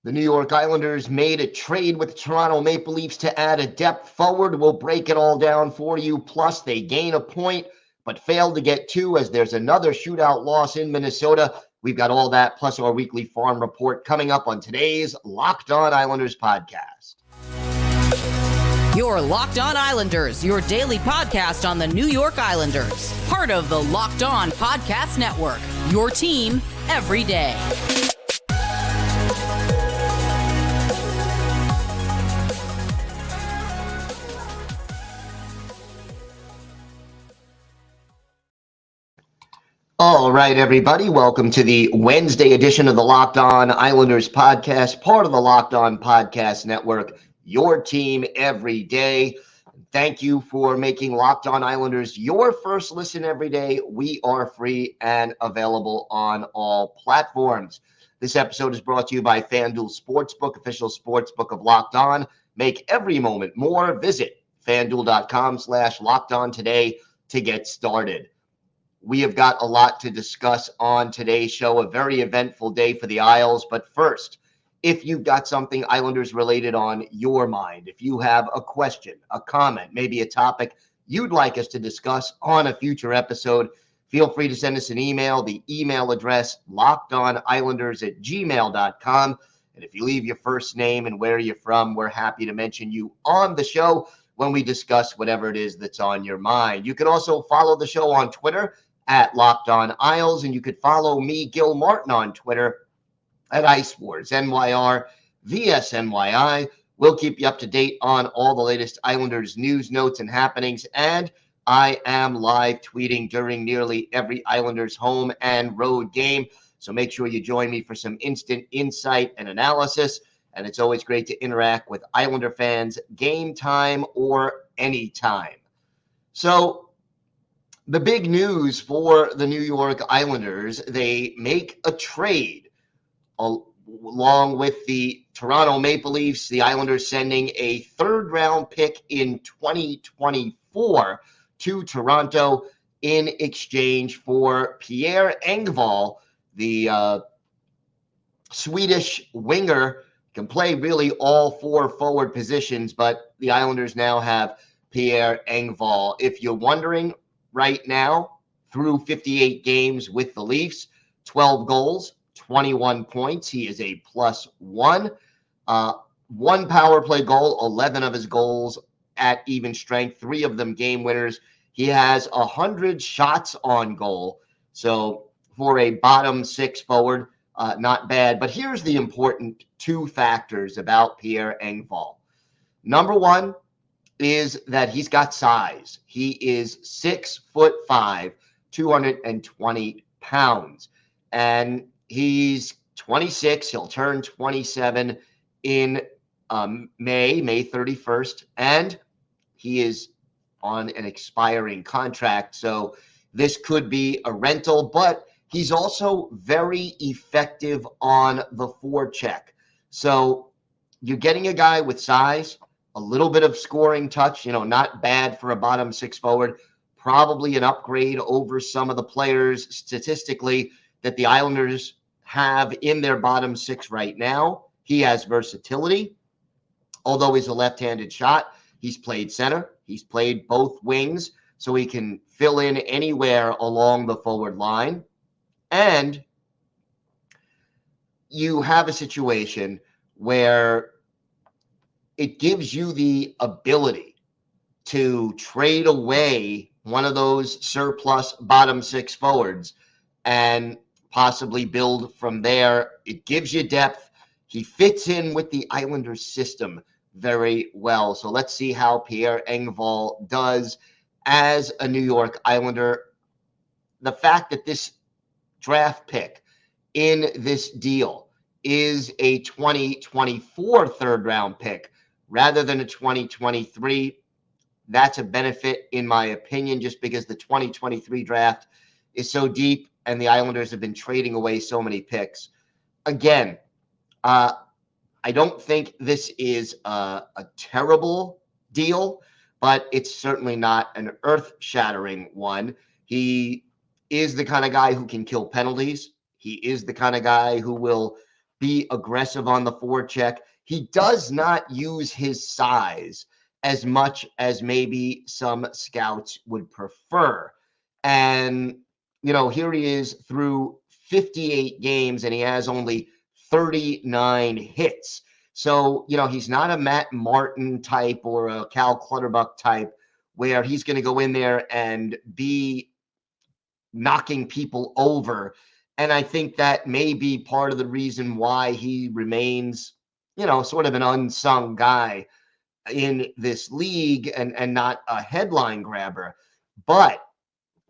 The New York Islanders made a trade with the Toronto Maple Leafs to add a depth forward. We'll break it all down for you. Plus, they gain a point, but failed to get two as there's another shootout loss in Minnesota. We've got all that, plus our weekly farm report coming up on today's Locked On Islanders podcast. Your Locked On Islanders, your daily podcast on the New York Islanders. Part of the Locked On Podcast Network, your team every day. All right, everybody. Welcome to the Wednesday edition of the Locked On Islanders podcast, part of the Locked On Podcast Network, your team every day. Thank you for making Locked On Islanders your first listen every day. We are free and available on all platforms. This episode is brought to you by FanDuel Sportsbook, official sportsbook of Locked On. Make every moment more. Visit FanDuel.com/LockedOn today to get started. We have got a lot to discuss on today's show, a very eventful day for the Isles. But first, if you've got something Islanders related on your mind, if you have a question, a comment, maybe a topic you'd like us to discuss on a future episode, feel free to send us an email. The email address, lockedonislanders@gmail.com. And if you leave your first name and where you're from, we're happy to mention you on the show when we discuss whatever it is that's on your mind. You can also follow the show on Twitter at Locked On Isles, and you could follow me, Gil Martin, on Twitter at Ice Wars, NYR, VSNYI. We'll keep you up to date on all the latest Islanders news, notes, and happenings, and I am live tweeting during nearly every Islanders home and road game, so make sure you join me for some instant insight and analysis, and it's always great to interact with Islander fans game time or anytime. So, the big news for the New York Islanders, they make a trade along with the Toronto Maple Leafs. The Islanders sending a third-round pick in 2024 to Toronto in exchange for Pierre Engvall, the Swedish winger. Can play really all four forward positions, but the Islanders now have Pierre Engvall. If you're wondering, right now, through 58 games with the Leafs, 12 goals, 21 points. He is a +1. One power play goal, 11 of his goals at even strength, 3 of them game winners. He has 100 shots on goal. So for a bottom six forward, not bad. But here's the important two factors about Pierre Engvall. Number one is that he's got size. He is 6'5", 220 pounds. And he's 26. He'll turn 27 in May 31st. And he is on an expiring contract. So this could be a rental, but he's also very effective on the forecheck. So you're getting a guy with size, a little bit of scoring touch, not bad for a bottom six forward, probably an upgrade over some of the players statistically that the Islanders have in their bottom six right now. He has versatility, although he's a left-handed shot. He's played center. He's played both wings, so he can fill in anywhere along the forward line. And you have a situation where it gives you the ability to trade away one of those surplus bottom six forwards and possibly build from there. It gives you depth. He fits in with the Islanders system very well. So let's see how Pierre Engvall does as a New York Islander. The fact that this draft pick in this deal is a 2024 third-round pick rather than a 2023, that's a benefit in my opinion, just because the 2023 draft is so deep and the Islanders have been trading away so many picks. Again, I don't think this is a terrible deal, but it's certainly not an earth-shattering one. He is the kind of guy who can kill penalties. He is the kind of guy who will be aggressive on the forecheck. He does not use his size as much as maybe some scouts would prefer. And, here he is through 58 games and he has only 39 hits. So, he's not a Matt Martin type or a Cal Clutterbuck type where he's going to go in there and be knocking people over. And I think that may be part of the reason why he remains, sort of an unsung guy in this league and not a headline grabber. But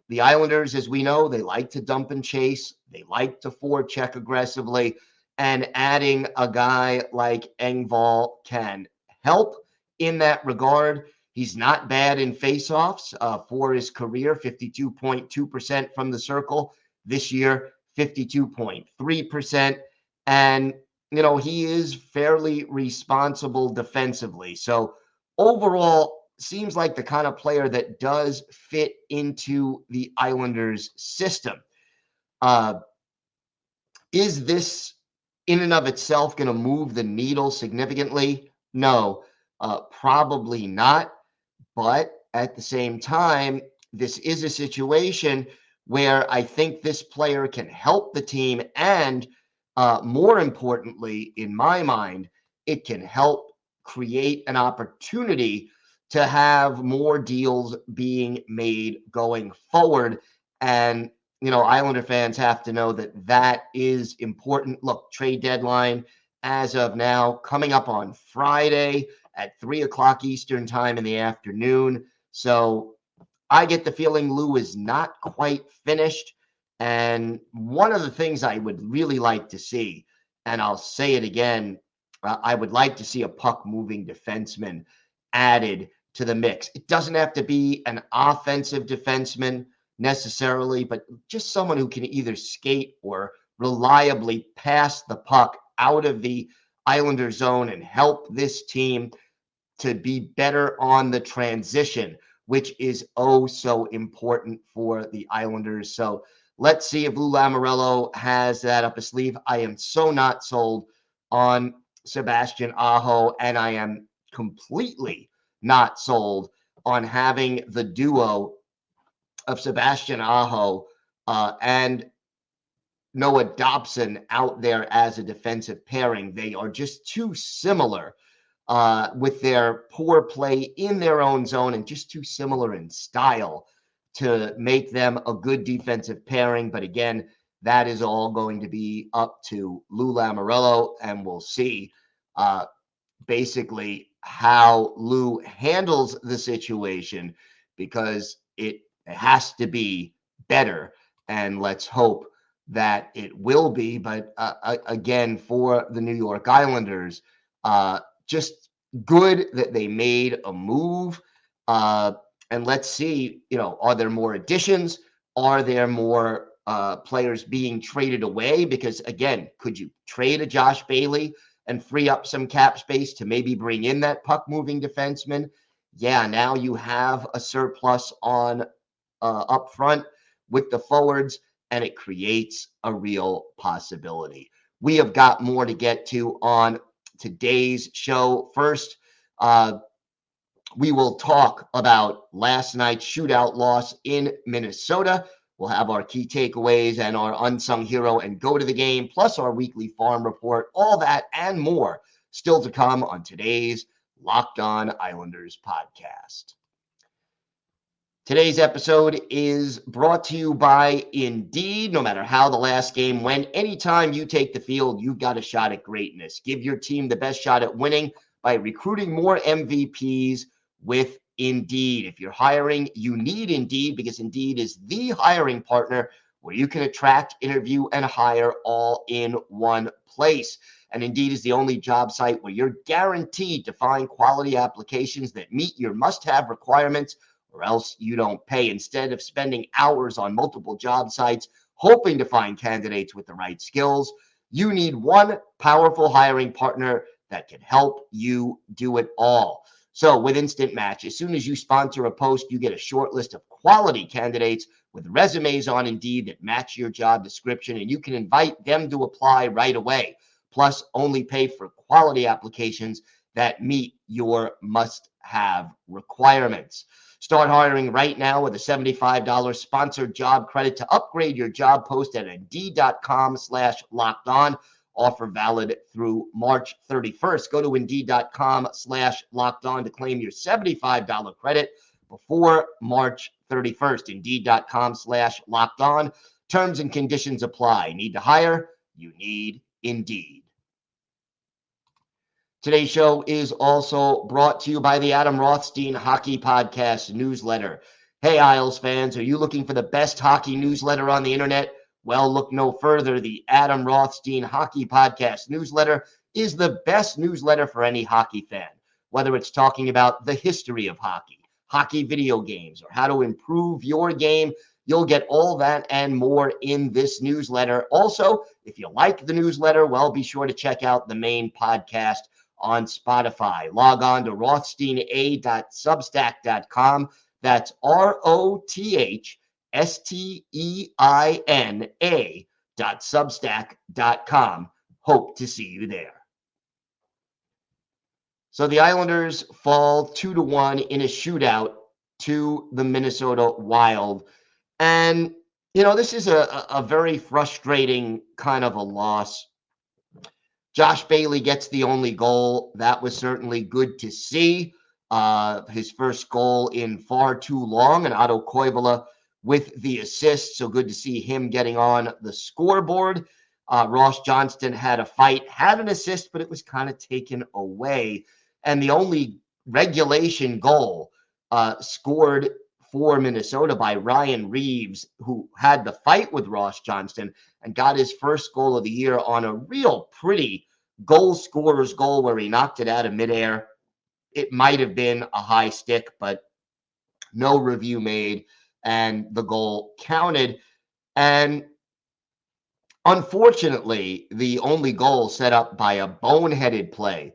the Islanders, as we know, they like to dump and chase. They like to forecheck aggressively. And adding a guy like Engvall can help in that regard. He's not bad in faceoffs for his career, 52.2% from the circle. This year, 52.3%. And, he is fairly responsible defensively. So overall, seems like the kind of player that does fit into the Islanders system. Is this in and of itself going to move the needle significantly? No, probably not. But at the same time, this is a situation where I think this player can help the team. And more importantly, in my mind, it can help create an opportunity to have more deals being made going forward. And, Islander fans have to know that that is important. Look, trade deadline as of now coming up on Friday at 3:00 Eastern time in the afternoon. So I get the feeling Lou is not quite finished. And one of the things I would really like to see, and I'll say it again, I would like to see a puck-moving defenseman added to the mix. It doesn't have to be an offensive defenseman necessarily, but just someone who can either skate or reliably pass the puck out of the Islander zone and help this team to be better on the transition, which is oh so important for the Islanders. So let's see if Lou Lamoriello has that up his sleeve. I am so not sold on Sebastian Aho, and I am completely not sold on having the duo of Sebastian Aho and Noah Dobson out there as a defensive pairing. They are just too similar with their poor play in their own zone and just too similar in style to make them a good defensive pairing. But again, that is all going to be up to Lou Lamoriello, and we'll see basically how Lou handles the situation, because it has to be better, and let's hope that it will be. But again, for the New York Islanders, just good that they made a move. And let's see, are there more additions? Are there more players being traded away? Because again, could you trade a Josh Bailey and free up some cap space to maybe bring in that puck-moving defenseman? Yeah, now you have a surplus on up front with the forwards, and it creates a real possibility. We have got more to get to on today's show. First, we will talk about last night's shootout loss in Minnesota. We'll have our key takeaways and our unsung hero and go to the game, plus our weekly farm report. All that and more still to come on today's Locked On Islanders podcast. Today's episode is brought to you by Indeed. No matter how the last game went, anytime you take the field, you've got a shot at greatness. Give your team the best shot at winning by recruiting more MVPs with Indeed. If you're hiring, you need Indeed, because Indeed is the hiring partner where you can attract, interview, and hire all in one place. And Indeed is the only job site where you're guaranteed to find quality applications that meet your must-have requirements, or else you don't pay. Instead of spending hours on multiple job sites hoping to find candidates with the right skills, you need one powerful hiring partner that can help you do it all. So with Instant Match, as soon as you sponsor a post, you get a short list of quality candidates with resumes on Indeed that match your job description, and you can invite them to apply right away. Plus, only pay for quality applications that meet your must-have requirements. Start hiring right now with a $75 sponsored job credit to upgrade your job post at Indeed.com/locked-on. Offer valid through March 31st. Go to Indeed.com/locked-on to claim your $75 credit before March 31st. Indeed.com/locked-on. Terms and conditions apply. Need to hire? You need Indeed. Today's show is also brought to you by the Adam Rothstein Hockey Podcast newsletter. Hey, Isles fans, are you looking for the best hockey newsletter on the internet? Well, look no further. The Adam Rothstein Hockey Podcast newsletter is the best newsletter for any hockey fan. Whether it's talking about the history of hockey, hockey video games, or how to improve your game, you'll get all that and more in this newsletter. Also, if you like the newsletter, well, be sure to check out the main podcast on Spotify. Log on to rothsteina.substack.com. That's rothsteina.substack.com. Hope to see you there. So the Islanders fall 2-1 in a shootout to the Minnesota Wild. And, this is a very frustrating kind of a loss. Josh Bailey gets the only goal. That was certainly good to see. His first goal in far too long, and Otto Koivula with the assist. So good to see him getting on the scoreboard. Ross Johnston had a fight, had an assist, but it was kind of taken away. And the only regulation goal scored for Minnesota by Ryan Reeves, who had the fight with Ross Johnston and got his first goal of the year on a real pretty goal scorer's goal where he knocked it out of midair. It might have been a high stick, but no review made, and the goal counted. And unfortunately, the only goal set up by a boneheaded play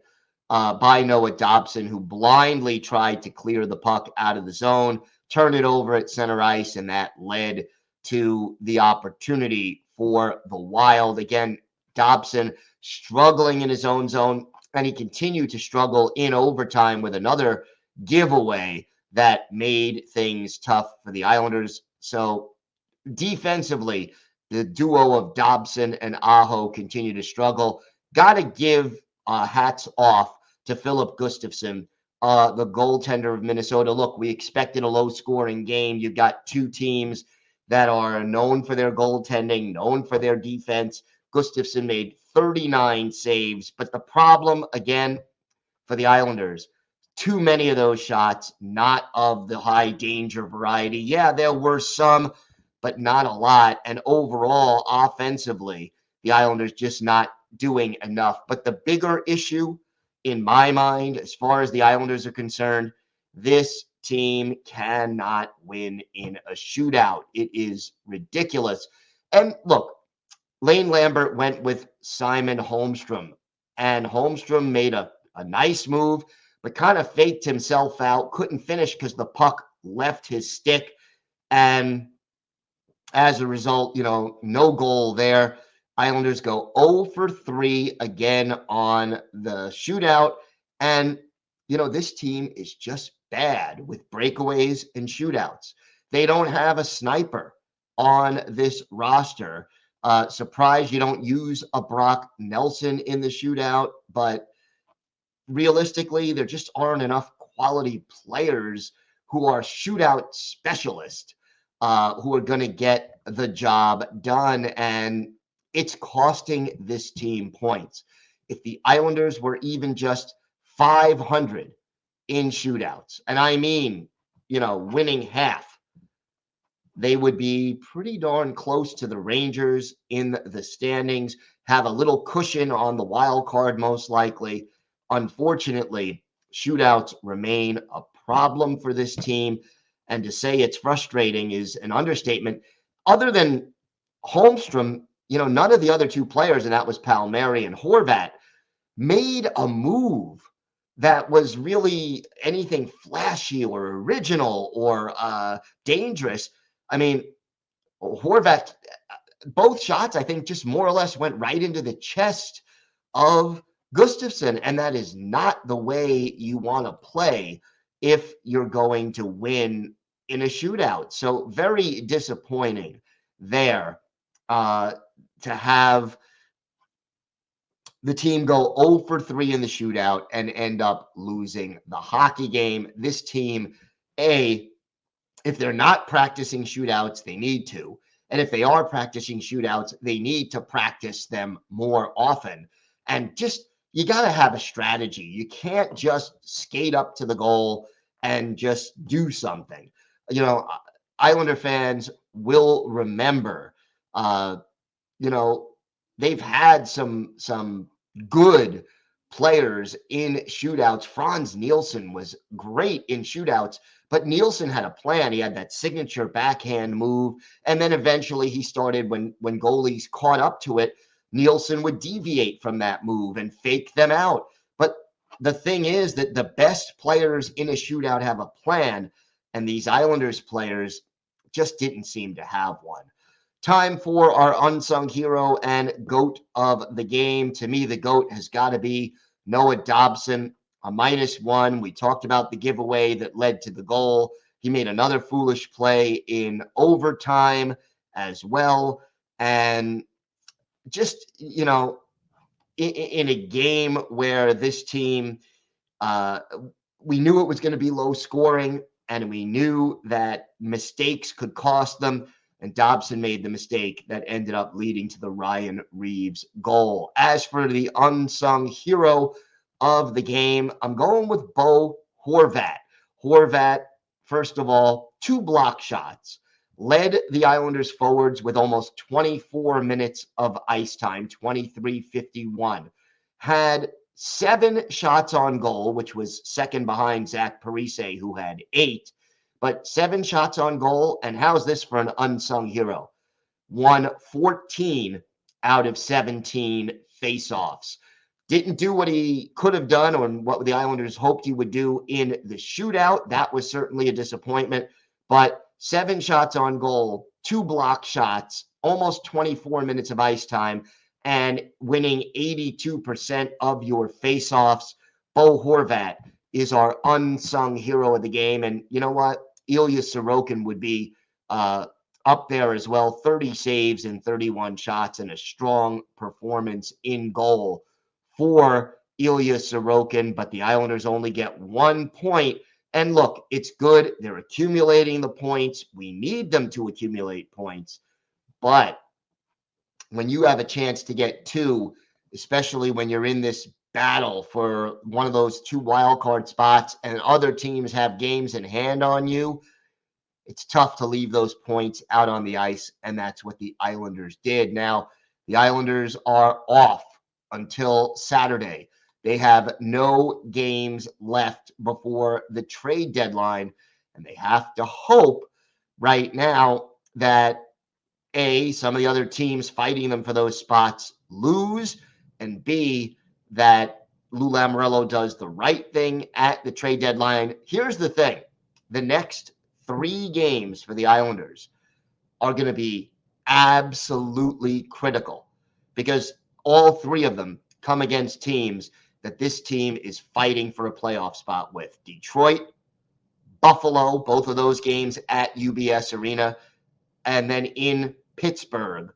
by Noah Dobson, who blindly tried to clear the puck out of the zone, turn it over at center ice, and that led to the opportunity for the Wild. Again, Dobson struggling in his own zone, and he continued to struggle in overtime with another giveaway that made things tough for the Islanders. So defensively, the duo of Dobson and Aho continue to struggle. Got to give hats off to Philip Gustafsson, the goaltender of Minnesota. Look, we expected a low-scoring game. You've got two teams that are known for their goaltending, known for their defense. Gustafsson made 39 saves, but the problem, again, for the Islanders, too many of those shots, not of the high-danger variety. Yeah, there were some, but not a lot. And overall, offensively, the Islanders just not doing enough. But the bigger issue, in my mind, as far as the Islanders are concerned, this team cannot win in a shootout. It is ridiculous. And look, Lane Lambert went with Simon Holmstrom, and Holmstrom made a nice move, but kind of faked himself out, couldn't finish because the puck left his stick. And as a result, no goal there. Islanders go 0 for 3 again on the shootout. And, this team is just bad with breakaways and shootouts. They don't have a sniper on this roster. Surprised you don't use a Brock Nelson in the shootout, but realistically, there just aren't enough quality players who are shootout specialists who are going to get the job done. And it's costing this team points. If the Islanders were even just 500 in shootouts, and I mean, winning half, they would be pretty darn close to the Rangers in the standings, have a little cushion on the wild card most likely. Unfortunately, shootouts remain a problem for this team. And to say it's frustrating is an understatement. Other than Holmstrom, none of the other two players, and that was Palmieri and Horvat, made a move that was really anything flashy or original or dangerous. I mean, Horvat, both shots, I think, just more or less went right into the chest of Gustafsson, and that is not the way you want to play if you're going to win in a shootout. So very disappointing there to have the team go 0 for 3 in the shootout and end up losing the hockey game. This team, if they're not practicing shootouts, they need to. And if they are practicing shootouts, they need to practice them more often. And just, you got to have a strategy. You can't just skate up to the goal and just do something. You know, Islander fans will remember, they've had some good players in shootouts. Franz Nielsen was great in shootouts, but Nielsen had a plan. He had that signature backhand move, and then eventually he started, when goalies caught up to it, Nielsen would deviate from that move and fake them out. But the thing is that the best players in a shootout have a plan, and these Islanders players just didn't seem to have one. Time for our unsung hero and GOAT of the game. To me, the GOAT has got to be Noah Dobson, a -1. We talked about the giveaway that led to the goal. He made another foolish play in overtime as well. And just, in a game where this team, we knew it was going to be low scoring, and we knew that mistakes could cost them. And Dobson made the mistake that ended up leading to the Ryan Reeves goal. As for the unsung hero of the game, I'm going with Bo Horvat. Horvat, first of all, 2 block shots, led the Islanders forwards with almost 24 minutes of ice time, 23:51. Had 7 shots on goal, which was second behind Zach Parise, who had 8. But 7 shots on goal, and how's this for an unsung hero? Won 14 out of 17 faceoffs. Didn't do what he could have done or what the Islanders hoped he would do in the shootout. That was certainly a disappointment. But 7 shots on goal, 2 block shots, almost 24 minutes of ice time, and winning 82% of your faceoffs. Bo Horvat is our unsung hero of the game. And you know what? Ilya Sorokin would be up there as well. 30 saves and 31 shots, and a strong performance in goal for Ilya Sorokin. But the Islanders only get 1 point. And look, it's good. They're accumulating the points. We need them to accumulate points. But when you have a chance to get 2, especially when you're in this battle for one of those 2 wildcard spots and other teams have games in hand on you, it's tough to leave those points out on the ice, and that's what the Islanders did. Now, the Islanders are off until Saturday. They have no games left before the trade deadline, and they have to hope right now that some of the other teams fighting them for those spots lose, and B, that Lou Lamoriello does the right thing at the trade deadline. Here's the thing. The next 3 games for the Islanders are going to be absolutely critical, because all 3 of them come against teams that this team is fighting for a playoff spot with. Detroit, Buffalo, both of those games at UBS Arena, and then in Pittsburgh.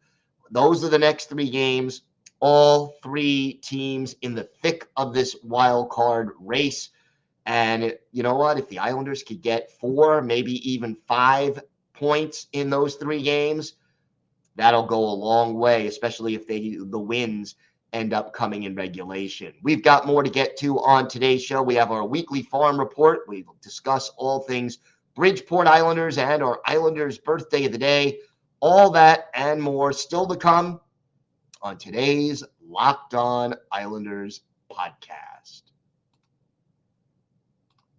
Those are the next 3 games. All 3 teams in the thick of this wild card race. And you know what? If the Islanders could get 4, maybe even 5 points in those 3 games, that'll go a long way, especially if the wins end up coming in regulation. We've got more to get to on today's show. We have our weekly farm report. We will discuss all things Bridgeport Islanders and our Islanders birthday of the day. All that and more still to come on today's Locked On Islanders podcast.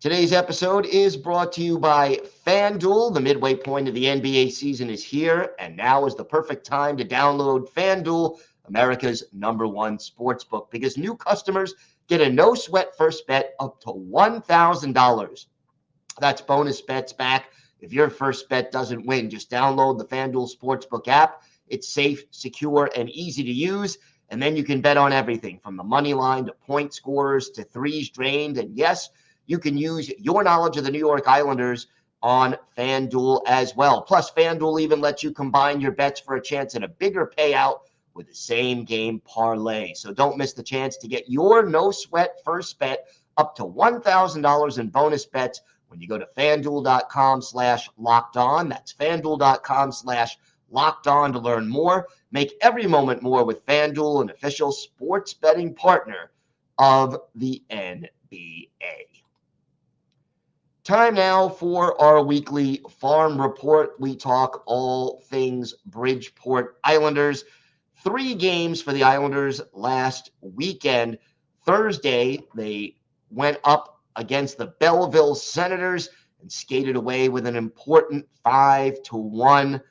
Today's episode is brought to you by FanDuel. The midway point of the NBA season is here, and now is the perfect time to download FanDuel, America's #1 sportsbook, because new customers get a no-sweat first bet up to $1,000. That's bonus bets back if your first bet doesn't win. Just download the FanDuel Sportsbook app. It's safe, secure, and easy to use. And then you can bet on everything from the money line to point scorers to threes drained. And yes, you can use your knowledge of the New York Islanders on FanDuel as well. Plus, FanDuel even lets you combine your bets for a chance at a bigger payout with the same game parlay. So don't miss the chance to get your no sweat first bet up to $1,000 in bonus bets when you go to FanDuel.com/locked-on. That's FanDuel.com/locked-on to learn more. Make every moment more with FanDuel, an official sports betting partner of the NBA. Time now for our weekly farm report. We talk all things Bridgeport Islanders. 3 games for the Islanders last weekend. Thursday, they went up against the Belleville Senators and skated away with an important 5-1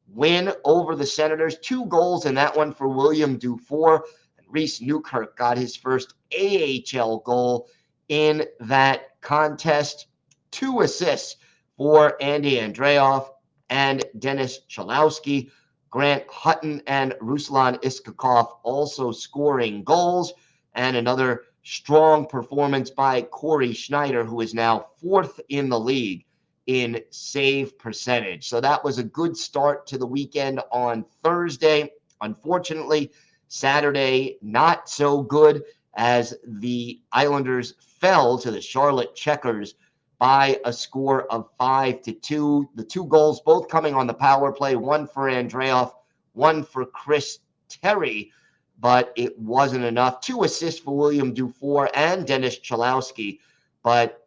win over the Senators. 2 goals in that one for William Dufour. And Reese Newkirk got his first AHL goal in that contest. 2 assists for Andy Andreoff and Dennis Chalowski. Grant Hutton and Ruslan Iskhakov also scoring goals. And another strong performance by Corey Schneider, who is now 4th in the league in save percentage. So that was a good start to the weekend on Thursday. Unfortunately, Saturday, not so good as the Islanders fell to the Charlotte Checkers by a score of 5-2. The 2 goals both coming on the power play, one for Andreoff, one for Chris Terry, but it wasn't enough. 2 assists for William Dufour and Dennis Chalowski, but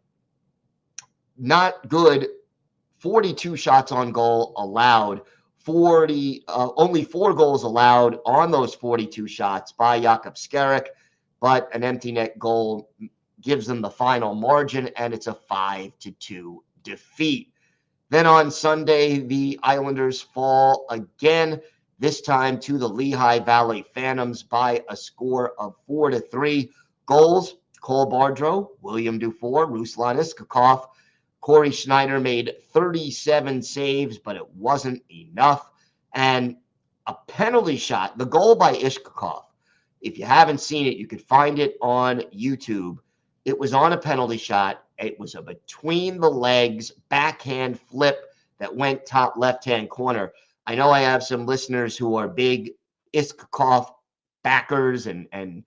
not good. 42 shots on goal allowed. Only 4 goals allowed on those 42 shots by Jakub Skarek, but an empty net goal gives them the final margin, and it's a 5-2 defeat. Then on Sunday, the Islanders fall again, this time to the Lehigh Valley Phantoms by a score of 4-3. Goals, Cole Bardreau, William Dufour, Ruslan Iskhakov. Corey Schneider made 37 saves, but it wasn't enough. And a penalty shot, the goal by Iskhakov. If you haven't seen it, you could find it on YouTube. It was on a penalty shot. It was a between the legs backhand flip that went top left-hand corner. I know I have some listeners who are big Iskhakov backers, and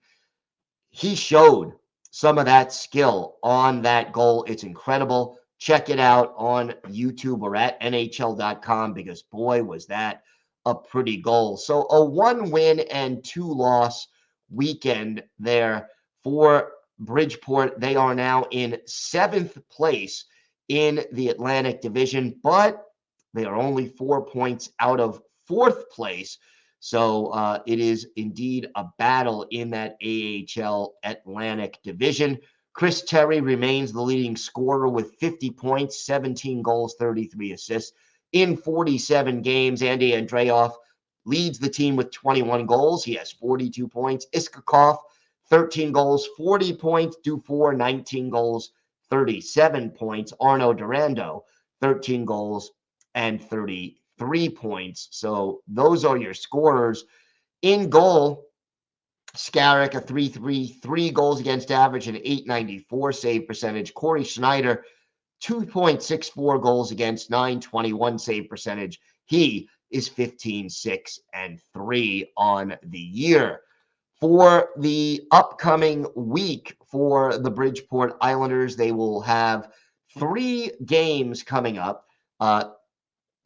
he showed some of that skill on that goal. It's incredible. Check it out on YouTube or at NHL.com because, boy, was that a pretty goal. So a 1 win and 2 loss weekend there for Bridgeport. They are now in 7th place in the Atlantic Division, but they are only 4 points out of 4th place. So it is indeed a battle in that AHL Atlantic Division. Chris Terry remains the leading scorer with 50 points, 17 goals, 33 assists in 47 games. Andy Andreoff leads the team with 21 goals. He has 42 points. Iskhakov, 13 goals, 40 points. Dufour, 19 goals, 37 points. Arno Durando, 13 goals and 33 points. So those are your scorers. In goal, Skarek, a 3.3, 3 goals against average, and 894 save percentage. Corey Schneider, 2.64 goals against, 921 save percentage. He is 15-6-3 on the year. For the upcoming week for the Bridgeport Islanders, they will have 3 games coming up.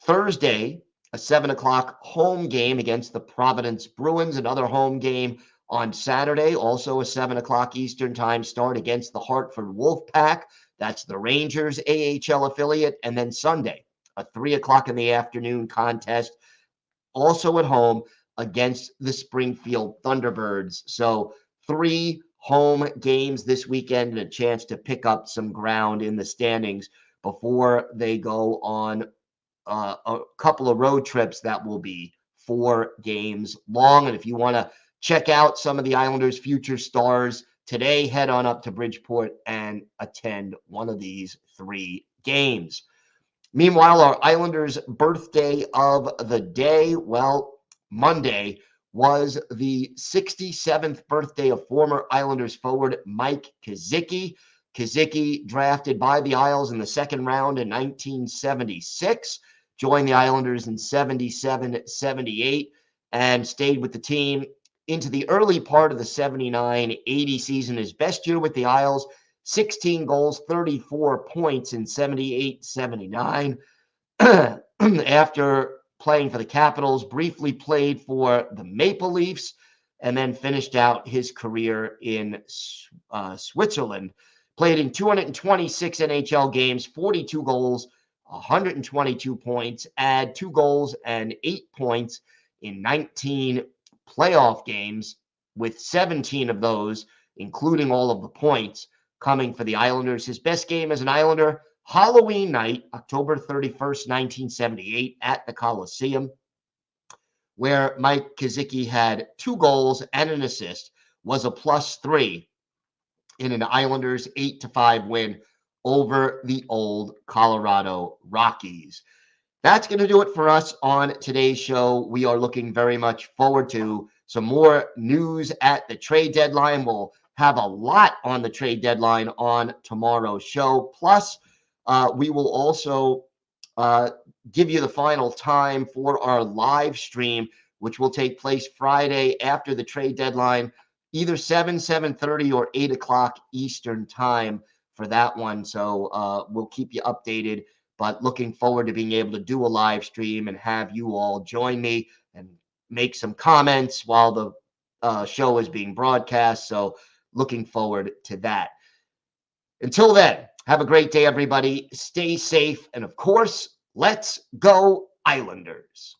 Thursday, a 7 o'clock home game against the Providence Bruins, another home game on Saturday, also a 7 o'clock Eastern time start against the Hartford Wolfpack. That's the Rangers AHL affiliate. And then Sunday, a 3 o'clock in the afternoon contest, also at home against the Springfield Thunderbirds. So 3 home games this weekend and a chance to pick up some ground in the standings before they go on a couple of road trips that will be 4 games long. And if you want to check out some of the Islanders' future stars today, head on up to Bridgeport and attend one of these 3 games. Meanwhile, our Islanders' birthday of the day, well, Monday was the 67th birthday of former Islanders forward Mike Kazicki. Kazicki, drafted by the Isles in the second round in 1976, joined the Islanders in 77-78, and stayed with the team into the early part of the 79-80 season. His best year with the Isles, 16 goals, 34 points in 78-79. After playing for the Capitals, briefly played for the Maple Leafs, and then finished out his career in Switzerland. Played in 226 NHL games, 42 goals, 122 points, add 2 goals and 8 points in 19 playoff games, with 17 of those, including all of the points, coming for the Islanders. His best game as an Islander, Halloween night, October 31st, 1978, at the Coliseum, where Mike Kazicki had 2 goals and an assist, was a +3 in an Islanders 8-5 win over the old Colorado Rockies. That's going to do it for us on today's show. We are looking very much forward to some more news at the trade deadline. We'll have a lot on the trade deadline on tomorrow's show. Plus, we will also give you the final time for our live stream, which will take place Friday after the trade deadline, either 7:30, or 8 o'clock Eastern time for that one. So we'll keep you updated, but looking forward to being able to do a live stream and have you all join me and make some comments while the show is being broadcast. So looking forward to that. Until then, have a great day, everybody. Stay safe. And of course, let's go Islanders.